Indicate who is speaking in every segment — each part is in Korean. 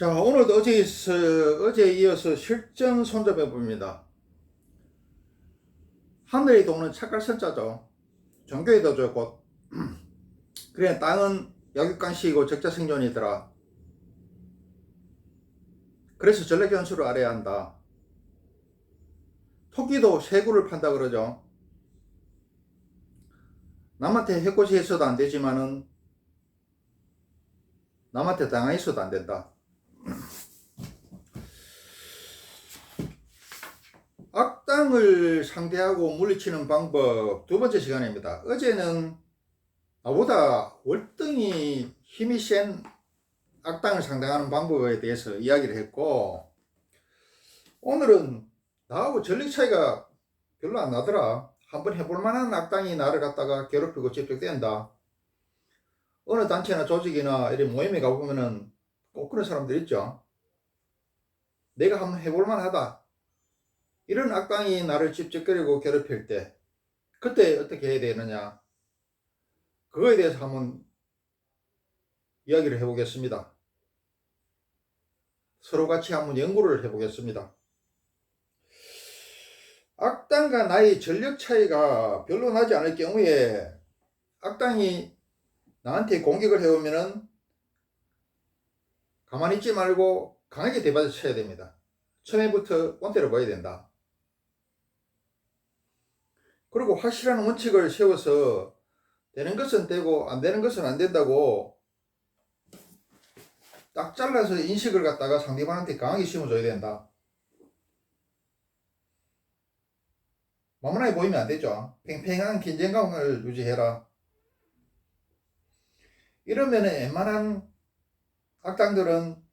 Speaker 1: 자, 오늘도 어제에 이어서 실전 손잡해 봅니다. 하늘이 도는 착갈선자죠. 종교에도 좋고, 그래, 땅은 약육강식이고 적자생존이더라. 그래서 전략견수를 알아야 한다. 토끼도 새구를 판다 그러죠. 남한테 해코지 했어도 안 되지만은, 남한테 당했어도 안 된다. 악당을 상대하고 물리치는 방법 두 번째 시간입니다. 어제는 나보다 월등히 힘이 센 악당을 상대하는 방법에 대해서 이야기를 했고, 오늘은 나하고 전력 차이가 별로 안 나더라. 한번 해볼 만한 악당이 나를 갖다가 괴롭히고 집적된다. 어느 단체나 조직이나 이런 모임에 가보면은 꼭 그런 사람들 있죠. 내가 한번 해볼 만하다. 이런 악당이 나를 집적거리고 괴롭힐 때 그때 어떻게 해야 되느냐, 그거에 대해서 한번 이야기를 해보겠습니다. 서로 같이 한번 연구를 해보겠습니다. 악당과 나의 전력 차이가 별로 나지 않을 경우에 악당이 나한테 공격을 해오면은 가만히 있지 말고 강하게 대받아 쳐야 됩니다. 처음에부터 본때를 봐야 된다. 그리고 확실한 원칙을 세워서 되는 것은 되고 안 되는 것은 안 된다고 딱 잘라서 인식을 갖다가 상대방한테 강하게 심어줘야 된다. 만만하게 보이면 안 되죠. 팽팽한 긴장감을 유지해라. 이러면 웬만한 악당들은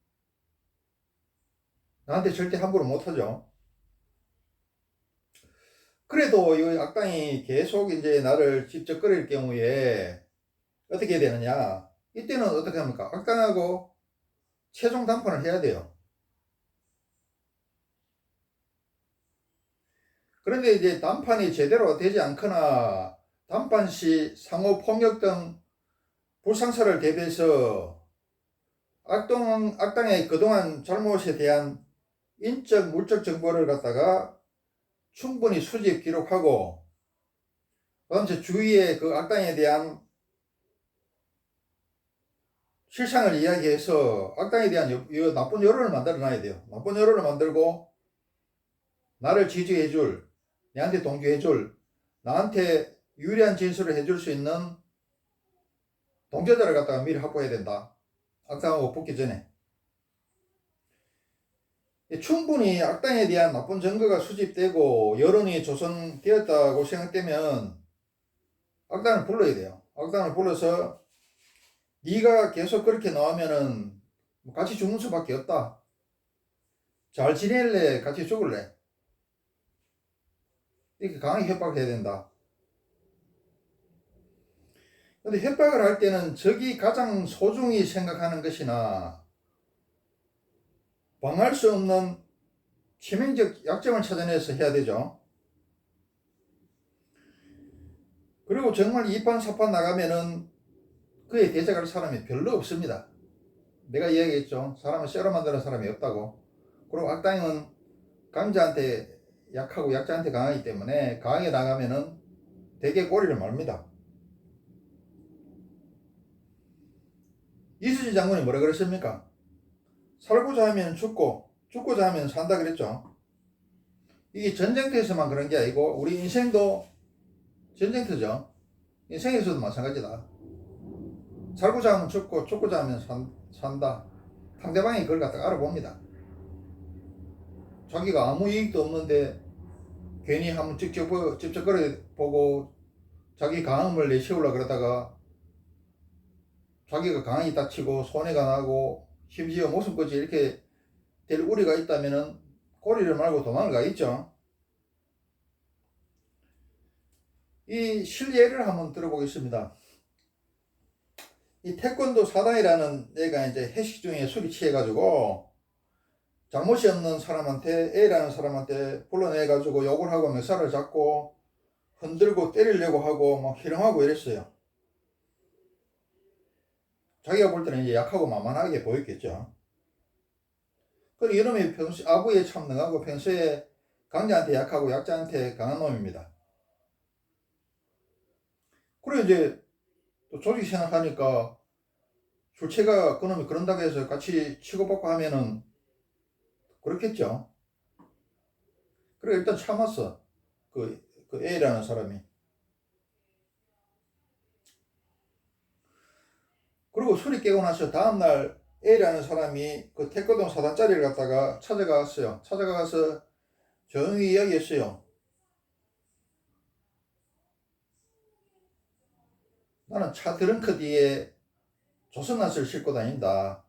Speaker 1: 나한테 절대 함부로 못하죠. 그래도 이 악당이 계속 이제 나를 집적거릴 경우에 어떻게 해야 되느냐, 이때는 어떻게 합니까? 악당하고 최종 담판을 해야 돼요. 그런데 이제 담판이 제대로 되지 않거나 담판 시 상호 폭력 등 불상사를 대비해서 악당의 그동안 잘못에 대한 인적 물적 정보를 갖다가 충분히 수집 기록하고, 그다음 주위에 그 악당에 대한 실상을 이야기해서 악당에 대한 나쁜 여론을 만들어 놔야 돼요. 나쁜 여론을 만들고 나를 지지해줄, 내한테 동조해줄, 나한테 유리한 진술을 해줄 수 있는 동조자를 갖다가 미리 확보해야 된다. 악당하고 붙기 전에. 충분히 악당에 대한 나쁜 증거가 수집되고 여론이 조성되었다고 생각되면 악당을 불러야 돼요. 악당을 불러서 네가 계속 그렇게 나오면은 같이 죽는 수밖에 없다. 잘 지낼래? 같이 죽을래? 이렇게 강하게 협박을 해야 된다. 근데 협박을 할 때는 적이 가장 소중히 생각하는 것이나 방어할 수 없는 치명적 약점을 찾아내서 해야 되죠. 그리고 정말 2판 4판 나가면은 그에 대적할 사람이 별로 없습니다. 내가 이야기했죠. 사람을 쇠로 만드는 사람이 없다고. 그리고 악당은 강자한테 약하고 약자한테 강하기 때문에 강하게 나가면은 대개 꼬리를 말립니다. 이수지 장군이 뭐라 그랬습니까? 살고자 하면 죽고 죽고자 하면 산다 그랬죠. 이게 전쟁터에서만 그런 게 아니고 우리 인생도 전쟁터죠. 인생에서도 마찬가지다. 살고자 하면 죽고 죽고자 하면 산다. 상대방이 그걸 갖다가 알아봅니다. 자기가 아무 이익도 없는데 괜히 한번 직접 보고 자기 강함을 내세우려 그러다가 자기가 강하게 다치고 손해가 나고 심지어 목숨까지 이렇게 될 우려가 있다면은 꼬리를 말고 도망을 가겠죠. 이 실예를 한번 들어보겠습니다. 이 태권도 사단이라는 애가 이제 회식 중에 술이 취해가지고 잘못이 없는 사람한테, A라는 사람한테 불러내가지고 욕을 하고 멱살을 잡고 흔들고 때리려고 하고 막 희롱하고 이랬어요. 자기가 볼 때는 이제 약하고 만만하게 보였겠죠. 그리고 이놈이 아부에 참 능하고 평소에 강자한테 약하고 약자한테 강한 놈입니다. 그래 이제 또 조직 생각하니까 술체가 그놈이 그런다고 해서 같이 치고받고 하면은 그렇겠죠. 그래 일단 참았어. 그 A라는 사람이. 그리고 술이 깨고 나서 다음날 A라는 사람이 그 태권도 사단짜리를 갖다가 찾아갔어요. 찾아가서 조용히 이야기했어요. 나는 차 트렁크 뒤에 조선낫을 싣고 다닌다.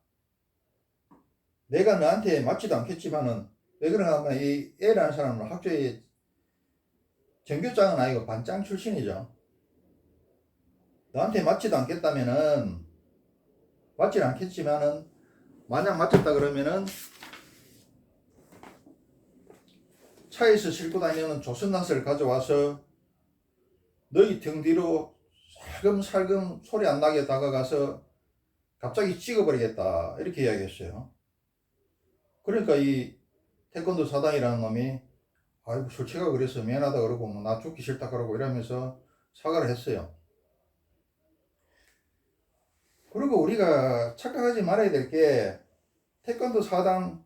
Speaker 1: 내가 너한테 맞지도 않겠지만은 왜 그런가 하면 이 A라는 사람은 학교에 전교장은 아니고 반장 출신이죠. 너한테 맞지도 않겠다면은 맞지는 않겠지만은 만약 맞췄다 그러면은 차에서 싣고 다니는 조선낫을 가져와서 너희 등 뒤로 살금살금 소리 안 나게 다가가서 갑자기 찍어버리겠다 이렇게 이야기했어요. 그러니까 이 태권도 사단이라는 놈이 아이고 술취가 그래서 미안하다 그러고 뭐 나 죽기 싫다 그러고 이러면서 사과를 했어요. 그리고 우리가 착각하지 말아야 될 게 태권도 사단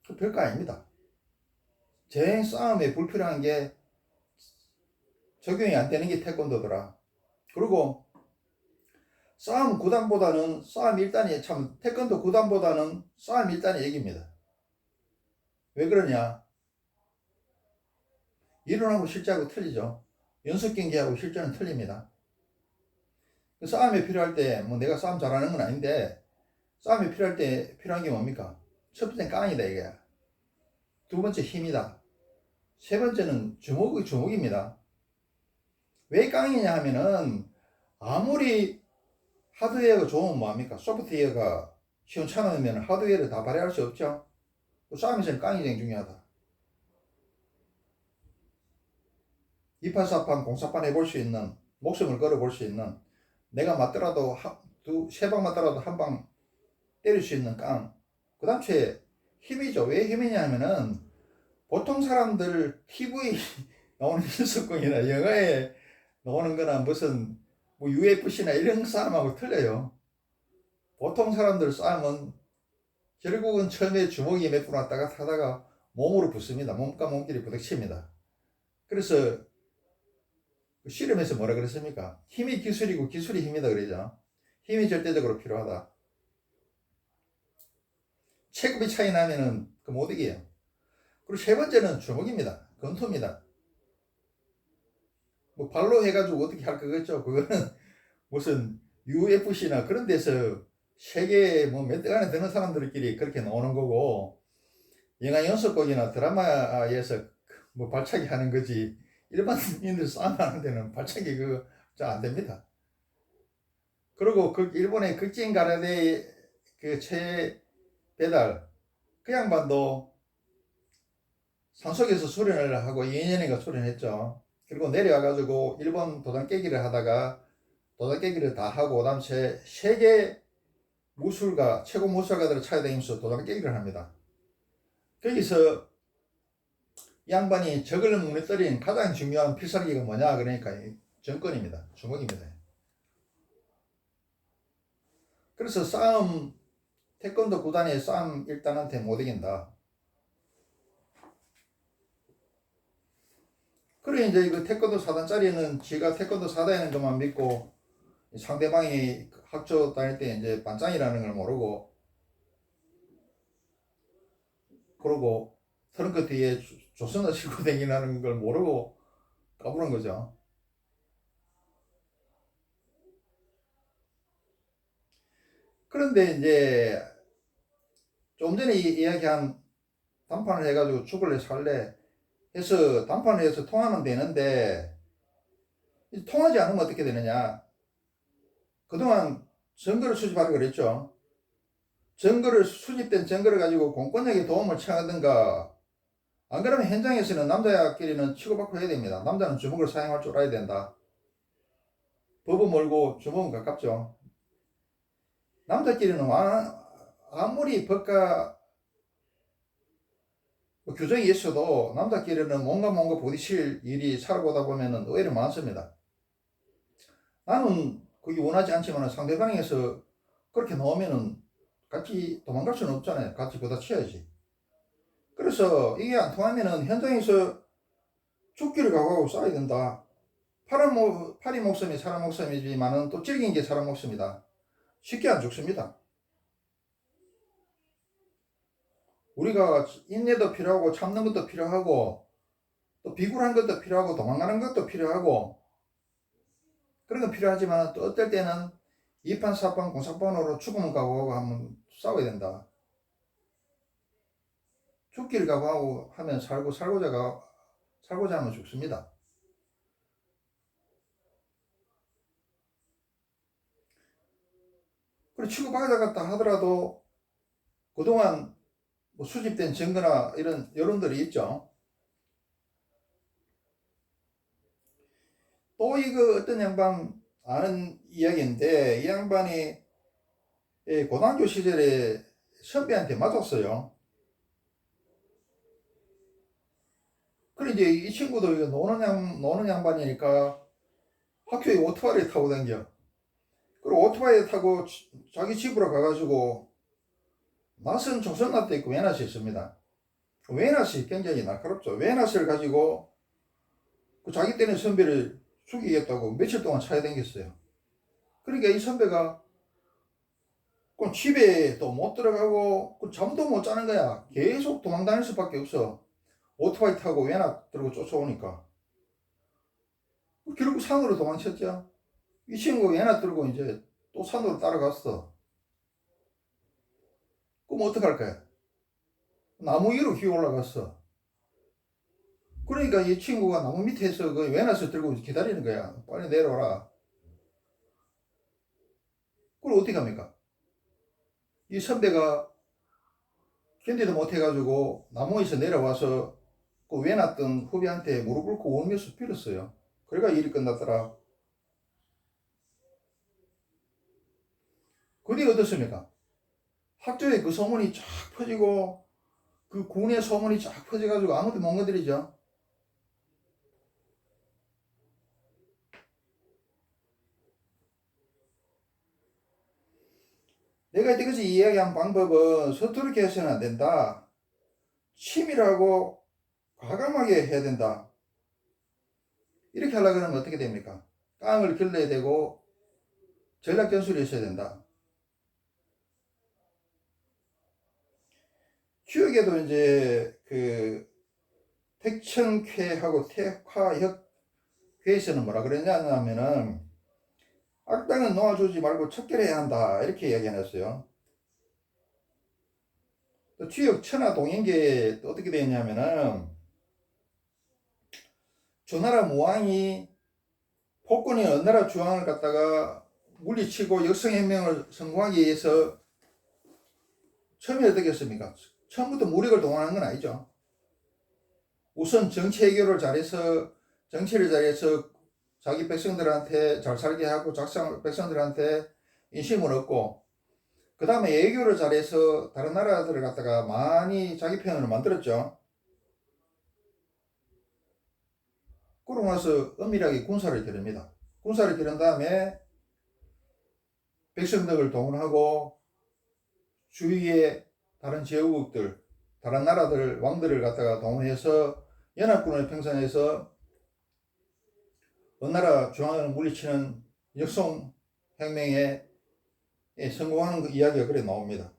Speaker 1: 그 별거 아닙니다. 제 싸움에 불필요한 게 적용이 안 되는 게 태권도더라. 그리고 싸움 구단보다는 싸움 1단이 참 태권도 구단보다는 싸움 1단이 얘기입니다. 왜 그러냐? 이론하고 실제하고 틀리죠. 연습 경기하고 실전은 틀립니다. 싸움이 필요할 때 뭐 내가 싸움 잘하는 건 아닌데 싸움이 필요할 때 필요한 게 뭡니까? 첫 번째는 깡이다 이게. 두 번째 힘이다. 세 번째는 주먹입니다. 왜 깡이냐 하면은 아무리 하드웨어가 좋으면 뭐합니까? 소프트웨어가 시원찮으면 하드웨어를 다 발휘할 수 없죠. 싸움에서는 깡이 제일 중요하다. 이판사판 공사판 해볼 수 있는 목숨을 걸어볼 수 있는 내가 맞더라도 세 방 맞더라도 한 방 때릴 수 있는 깡. 그 다음 채 힘이죠. 왜 힘이냐 하면은 보통 사람들 TV 나오는 연습공이나 영화에 나오는 거나 무슨 뭐 UFC나 이런 싸움하고 틀려요. 보통 사람들 싸움은 결국은 처음에 주먹이 몇 분 왔다가 하다가 몸으로 붙습니다. 몸과 몸끼리 부딪힙니다. 그래서 실험에서 뭐라 그랬습니까? 힘이 기술이고 기술이 힘이다 그러죠. 힘이 절대적으로 필요하다. 체급이 차이 나면은 못 이겨요. 그리고 세 번째는 주먹입니다. 권투입니다. 뭐 발로 해가지고 어떻게 할 거겠죠. 그거는 무슨 UFC나 그런 데서 세계 뭐 몇 대 안에 드는 사람들끼리 그렇게 나오는 거고 영화 연속극이나 드라마에서 뭐 발차기 하는 거지 일반인들 싸움하는 데는 발차기 그거 잘 안 됩니다. 그리고 그 일본의 극진 가라데 그 최배달 그 양반도 산속에서 수련을 하고 2년인가 수련했죠. 그리고 내려와가지고 일본 도장 깨기를 하다가 도장 깨기를 다 하고 그 다음 세계 무술가 최고 무술가들을 찾아다니면서 도장 깨기를 합니다. 거기서 이 양반이 적을 무너뜨린 가장 중요한 필살기가 뭐냐 그러니까 정권입니다. 주먹입니다. 그래서 싸움 태권도 구단의 싸움 1단한테 못 이긴다. 그래 이제 이거 태권도 사단짜리는 지가 태권도 사단이라는 것만 믿고 상대방이 학교 다닐 때 이제 반장이라는 걸 모르고 그러고 트렁크 뒤에 조선을 싣고 다니는 걸 모르고 까부는 거죠. 그런데 이제 좀 전에 이야기한 담판을 해가지고 죽을래 살래 해서 담판을 해서 통하면 되는데 통하지 않으면 어떻게 되느냐. 그동안 증거를 수집하라고 그랬죠. 수집된 증거를 가지고 공권력에 도움을 청하든가 안 그러면 현장에서는 남자끼리는 치고받고 해야 됩니다. 남자는 주먹을 사용할 줄 알아야 된다. 법은 멀고 주먹은 가깝죠. 남자끼리는 아무리 법과 규정이 있어도 남자끼리는 뭔가 부딪힐 일이 살아보다 보면 의외로 많습니다. 나는 그게 원하지 않지만 상대방에서 그렇게 나오면은 같이 도망갈 수는 없잖아요. 같이 부딪혀야지. 그래서 이게 안 통하면은 현장에서 죽기를 각오하고 싸워야 된다. 파리 목숨이 사람 목숨이지만은 또 질긴 게 사람 목숨이다. 쉽게 안 죽습니다. 우리가 인내도 필요하고 참는 것도 필요하고 또 비굴한 것도 필요하고 도망가는 것도 필요하고 그런 건 필요하지만 또 어떨 때는 2판 4판 공사판으로 죽음을 각오하고 한번 싸워야 된다. 죽기를 각오하고 하면 살고자 하면 죽습니다. 그리고 치고받아갔다 하더라도 그동안 뭐 수집된 증거나 이런 여론들이 있죠. 또 이거 어떤 양반 아는 이야기인데 이 양반이 고등학교 시절에 선배한테 맞았어요. 그래 이제 이 친구도 이거 노는 양반이니까 학교에 오토바이를 타고 다녀. 그리고 오토바이 타고 자기 집으로 가가지고 낯은 조선나도 있고 외낫이 있습니다. 외낫이 굉장히 날카롭죠. 외낫을 가지고 그 자기 때는 선배를 죽이겠다고 며칠 동안 차에 댕겼어요. 그러니까 이 선배가 그 집에 또 못 들어가고 그 잠도 못 자는 거야. 계속 도망다닐 수밖에 없어. 오토바이 타고 외낙 들고 쫓아오니까. 결국 산으로 도망쳤죠. 이 친구가 외낙 들고 이제 또 산으로 따라갔어. 그럼 어떡할 거야? 나무 위로 휘어 올라갔어. 그러니까 이 친구가 나무 밑에서 그 외낙을 들고 기다리는 거야. 빨리 내려와라. 그걸 어떻게 합니까? 이 선배가 견디도 못해가지고 나무에서 내려와서 그 외놨던 후배한테 무릎 꿇고 울면서 빌었어요. 그래가 일이 끝났더라. 그게 어떻습니까? 학교에 그 소문이 쫙 퍼지고 그 군의 소문이 쫙 퍼져가지고 아무도 못 건드리죠. 내가 이때까지 이야기한 방법은 서투르게 해서는 안 된다. 치밀하고 과감하게 해야 된다. 이렇게 하려고 하면 어떻게 됩니까? 깡을 길러야 되고 전략 전술이 있어야 된다. 주역에도 이제 그 택천쾌하고 택화역회에서는 뭐라 그랬냐면은 악당은 놓아주지 말고 척결해야 한다 이렇게 이야기해놨어요. 또 주역 천하 동인계에 어떻게 되었냐면은 조나라 무왕이 폭군이 어느 나라 중앙을 갖다가 물리치고 역성혁명을 성공하기 위해서 처음에 어떻게 했습니까? 처음부터 무력을 동원한 건 아니죠. 우선 정치 해결을 잘해서 정치를 잘해서 자기 백성들한테 잘 살게 하고 백성들한테 인심을 얻고 그 다음에 외교를 잘해서 다른 나라들을 갖다가 많이 자기 편으로 만들었죠. 그러고 나서 엄밀하게 군사를 겨룹니다. 군사를 겨룬 다음에 백성들을 동원하고 주위에 다른 제후국들 다른 나라들 왕들을 갖다가 동원해서 연합군을 편성해서 어느 나라 중앙을 물리치는 역성혁명에 성공하는 그 이야기가 그래 나옵니다.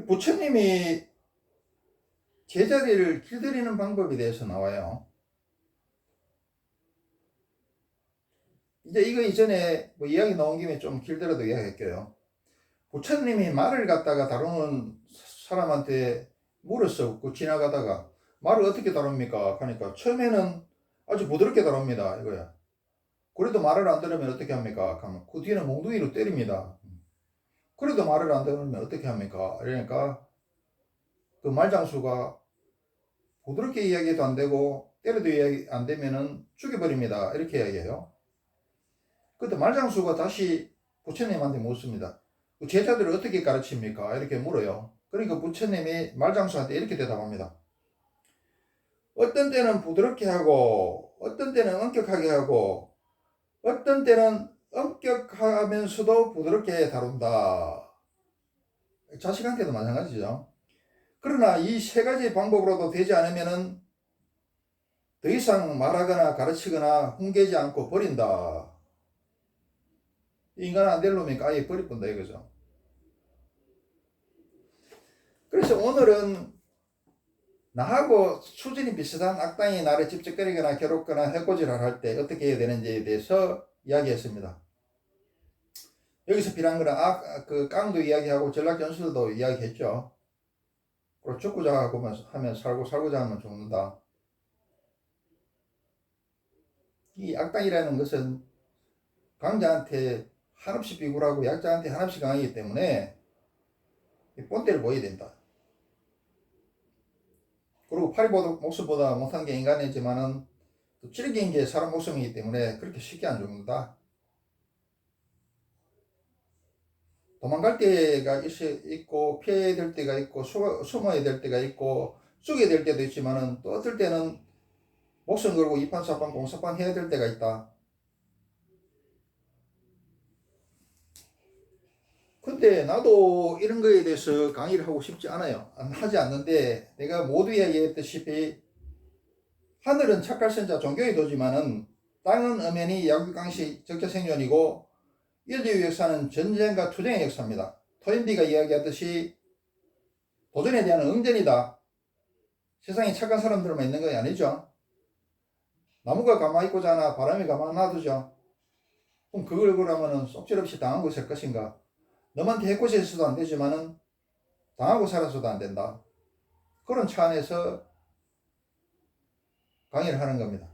Speaker 1: 부처님이 제자리를 길들이는 방법에 대해서 나와요. 이제 이거 이전에 뭐 이야기 나온 김에 좀 길더라도 이야기할게요. 부처님이 말을 갖다가 다루는 사람한테 물었어. 그 지나가다가 말을 어떻게 다룹니까? 하니까 처음에는 아주 부드럽게 다룹니다. 이거야. 그래도 말을 안 들으면 어떻게 합니까? 하면 그 뒤에는 몽둥이로 때립니다. 그래도 말을 안 들으면 어떻게 합니까? 그러니까 그 말장수가 부드럽게 이야기도 안 되고 때려도 이야기 안 되면은 죽여버립니다. 이렇게 이야기해요. 그때 말장수가 다시 부처님한테 묻습니다. 제자들을 어떻게 가르칩니까? 이렇게 물어요. 그러니까 부처님이 말장수한테 이렇게 대답합니다. 어떤 때는 부드럽게 하고 어떤 때는 엄격하게 하고 어떤 때는 엄격하면서도 부드럽게 다룬다. 자식한테도 마찬가지죠. 그러나 이 세 가지 방법으로도 되지 않으면은 더 이상 말하거나 가르치거나 훈계지 않고 버린다. 인간은 안 될 놈이니까 아예 버리뿐다 이거죠. 그래서 오늘은 나하고 수준이 비슷한 악당이 나를 찝찝거리거나 괴롭거나 해코지를 할 때 어떻게 해야 되는지에 대해서 이야기했습니다. 여기서 필요한 거는 그 깡도 이야기하고 전략전술도 이야기했죠. 그리고 죽고자 하면 살고 살고자 하면 죽는다. 이 악당이라는 것은 강자한테 한없이 비굴하고 약자한테 한없이 강하기 때문에 본때를 보여야 된다. 그리고 파리 목숨보다 못한 게 인간이지만은 또 찔긴 게 사람 목숨이기 때문에 그렇게 쉽게 안 죽는다. 도망갈 때가 있고 피해야 될 때가 있고 숨어야 될 때가 있고 쑥게 될 때도 있지만은 또 어떨 때는 목숨 걸고 이판사판 공사판 해야 될 때가 있다. 근데 나도 이런 거에 대해서 강의를 하고 싶지 않아요. 하지 않는데 내가 모두 이야기했다시피 하늘은 착갈선자 종교의 도지만은 땅은 엄연히 약육강식 적자생존이고 인류 역사는 전쟁과 투쟁의 역사입니다. 토인비가 이야기하듯이 도전에 대한 응전이다. 세상에 착한 사람들만 있는 건 아니죠. 나무가 가만히 있고 자나 바람이 가만히 놔두죠. 그럼 그걸 그러면은 속절없이 당하고 살 것인가? 너한테 해코지 해서도 안 되지만은 당하고 살아서도 안 된다. 그런 차원에서 강의를 하는 겁니다.